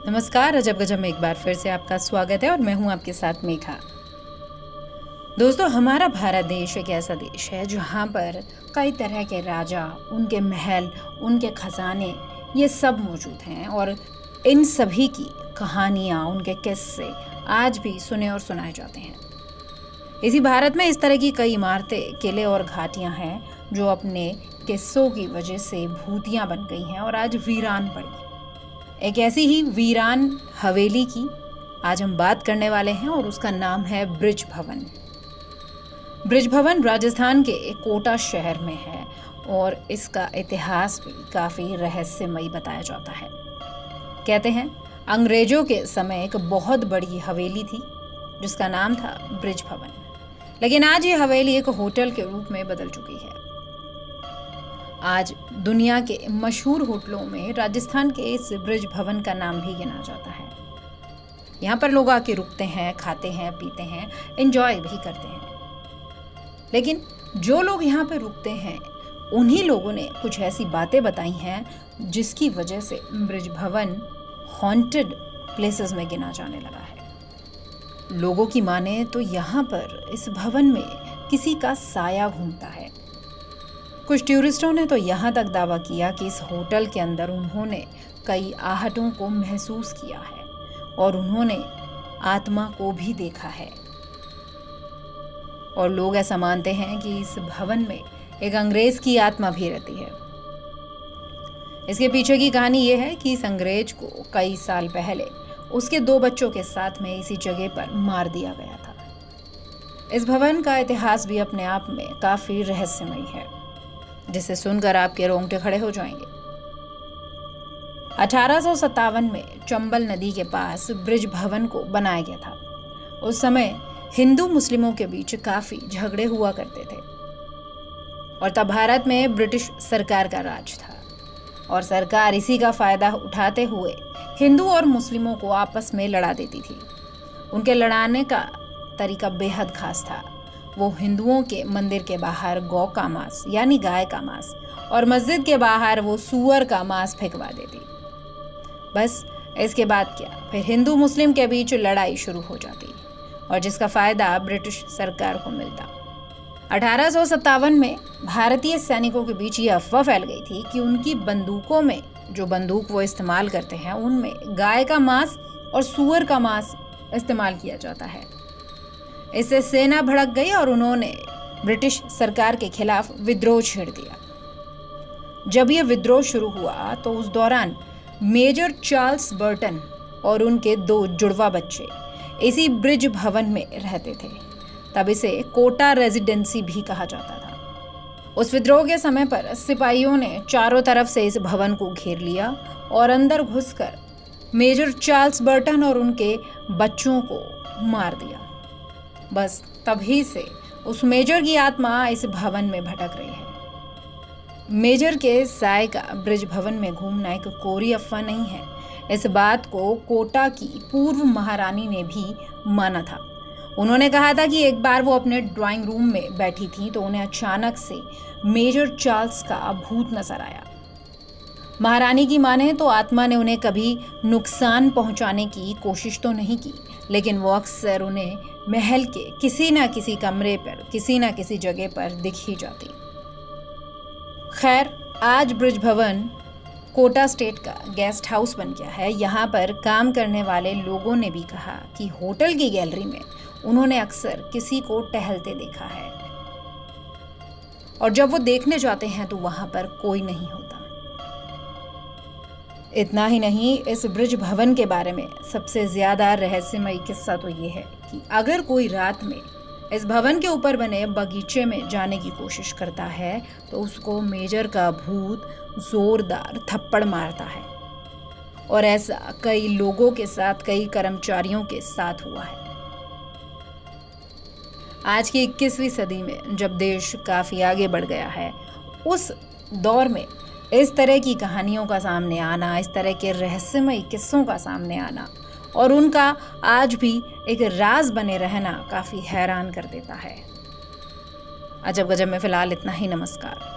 नमस्कार। अजब गजब में एक बार फिर से आपका स्वागत है और मैं हूं आपके साथ मेघा। दोस्तों, हमारा भारत देश एक ऐसा देश है जहां पर कई तरह के राजा, उनके महल, उनके खजाने ये सब मौजूद हैं और इन सभी की कहानियां, उनके किस्से आज भी सुने और सुनाए जाते हैं। इसी भारत में इस तरह की कई इमारतें, किले और घाटियां हैं जो अपने किस्सों की वजह से भूतियां बन गई हैं और आज वीरान पड़ी। एक ऐसी ही वीरान हवेली की आज हम बात करने वाले हैं और उसका नाम है ब्रिज भवन। ब्रिज भवन राजस्थान के कोटा शहर में है और इसका इतिहास भी काफ़ी रहस्यमयी बताया जाता है। कहते हैं अंग्रेजों के समय एक बहुत बड़ी हवेली थी जिसका नाम था ब्रिज भवन, लेकिन आज ये हवेली एक होटल के रूप में बदल चुकी है। आज दुनिया के मशहूर होटलों में राजस्थान के इस ब्रिज भवन का नाम भी गिना जाता है। यहाँ पर लोग आके रुकते हैं, खाते हैं, पीते हैं, एंजॉय भी करते हैं। लेकिन जो लोग यहाँ पे रुकते हैं उन्हीं लोगों ने कुछ ऐसी बातें बताई हैं जिसकी वजह से ब्रिज भवन हॉन्टेड प्लेसेस में गिना जाने लगा है। लोगों की माने तो यहाँ पर इस भवन में किसी का साया घूमता है। कुछ टूरिस्टों ने तो यहाँ तक दावा किया कि इस होटल के अंदर उन्होंने कई आहटों को महसूस किया है और उन्होंने आत्मा को भी देखा है। और लोग ऐसा मानते हैं कि इस भवन में एक अंग्रेज की आत्मा भी रहती है। इसके पीछे की कहानी ये है कि इस अंग्रेज को कई साल पहले उसके 2 बच्चों के साथ में इसी जगह पर मार दिया गया था। इस भवन का इतिहास भी अपने आप में काफ़ी रहस्यमयी है, जिसे सुनकर आपके रोंगटे खड़े हो जाएंगे। 1857 में चंबल नदी के पास ब्रिज भवन को बनाया गया था। उस समय हिंदू मुस्लिमों के बीच काफी झगड़े हुआ करते थे और तब भारत में ब्रिटिश सरकार का राज था और सरकार इसी का फायदा उठाते हुए हिंदू और मुस्लिमों को आपस में लड़ा देती थी। उनके लड़ाने का तरीका बेहद खास था। वो हिंदुओं के मंदिर के बाहर गौ का मांस यानी गाय का मांस और मस्जिद के बाहर वो सूअर का मांस फेंकवा देती। बस इसके बाद क्या, फिर हिंदू मुस्लिम के बीच लड़ाई शुरू हो जाती और जिसका फायदा ब्रिटिश सरकार को मिलता। 1857 में भारतीय सैनिकों के बीच ये अफवाह फैल गई थी कि उनकी बंदूकों में, जो बंदूक वो इस्तेमाल करते हैं, उनमें गाय का मांस और सूअर का मांस इस्तेमाल किया जाता है। इससे सेना भड़क गई और उन्होंने ब्रिटिश सरकार के खिलाफ विद्रोह छेड़ दिया। जब यह विद्रोह शुरू हुआ तो उस दौरान मेजर चार्ल्स बर्टन और उनके 2 जुड़वा बच्चे इसी ब्रिज भवन में रहते थे। तब इसे कोटा रेजिडेंसी भी कहा जाता था। उस विद्रोह के समय पर सिपाहियों ने चारों तरफ से इस भवन को घेर लिया और अंदर घुसकर मेजर चार्ल्स बर्टन और उनके बच्चों को मार दिया। बस तभी से उस मेजर की आत्मा इस भवन में भटक रही है। मेजर के साय का ब्रिज भवन में घूमना एक कोरी अफवाह नहीं है। इस बात को कोटा की पूर्व महारानी ने भी माना था। उन्होंने कहा था कि एक बार वो अपने ड्राइंग रूम में बैठी थी तो उन्हें अचानक से मेजर चार्ल्स का भूत नजर आया। महारानी की माने तो आत्मा ने उन्हें कभी नुकसान पहुंचाने की कोशिश तो नहीं की, लेकिन वो अक्सर उन्हें महल के किसी न किसी कमरे पर, किसी न किसी जगह पर दिख ही जाती। खैर, आज ब्रिज भवन कोटा स्टेट का गेस्ट हाउस बन गया है। यहाँ पर काम करने वाले लोगों ने भी कहा कि होटल की गैलरी में उन्होंने अक्सर किसी को टहलते देखा है और जब वो देखने जाते हैं तो वहां पर कोई नहीं होता। इतना ही नहीं, इस ब्रिज भवन के बारे में सबसे ज्यादा रहस्यमयी किस्सा तो ये है कि अगर कोई रात में इस भवन के ऊपर बने बगीचे में जाने की कोशिश करता है तो उसको मेजर का भूत जोरदार थप्पड़ मारता है। और ऐसा कई लोगों के साथ, कई कर्मचारियों के साथ हुआ है। आज की 21वीं सदी में जब देश काफी आगे बढ़ गया है, उस दौर में इस तरह की कहानियों का सामने आना, इस तरह के रहस्यमयी किस्सों का सामने आना और उनका आज भी एक राज बने रहना काफ़ी हैरान कर देता है। अजब गजब में फ़िलहाल इतना ही। नमस्कार।